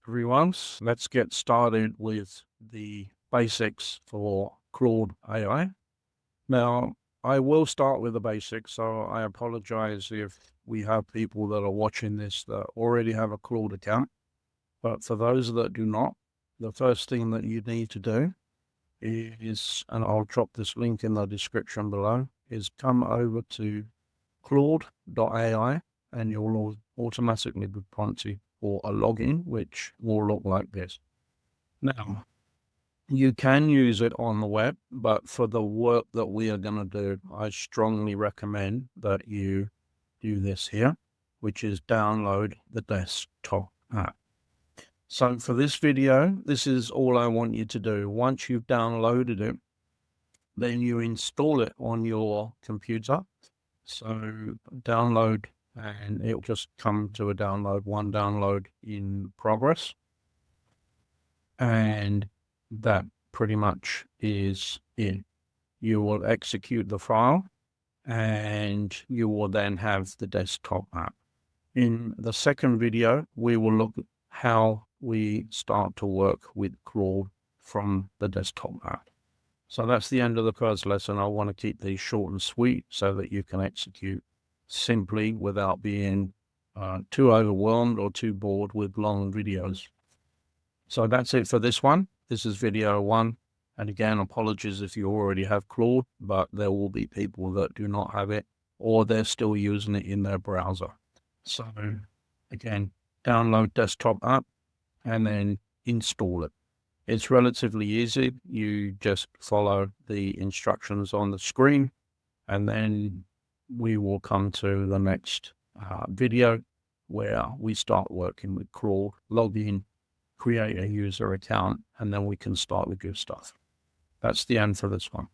Everyone, let's get started with the basics for Claude AI. Now, I will start with the basics, so I apologize if we have people that are watching this that already have a Claude account. But for those that do not, the first thing that you need to do is, and I'll drop this link in the description below, is come over to Claude AI and you'll automatically be prompted for a login, which will look like this. Now, you can use it on the web, but for the work that we are going to do, I strongly recommend that you do this here, which is download the desktop app. So for this video, this is all I want you to do. Once you've downloaded it, then you install it on your computer. So download, and it'll just come to a download, one download in progress. And that pretty much is it. You will execute the file and you will then have the desktop app. In the second video, we will look at how we start to work with Claude from the desktop app. So that's the end of the first lesson. I want to keep these short and sweet so that you can execute simply without being too overwhelmed or too bored with long videos. So that's it for this one. This is video 1. And again, apologies if you already have Claude, but there will be people that do not have it or they're still using it in their browser. So again, download desktop app and then install it. It's relatively easy. You just follow the instructions on the screen, and then we will come to the next video where we start working with Claude, log in, create a user account, and then we can start the good stuff. That's the end for this one.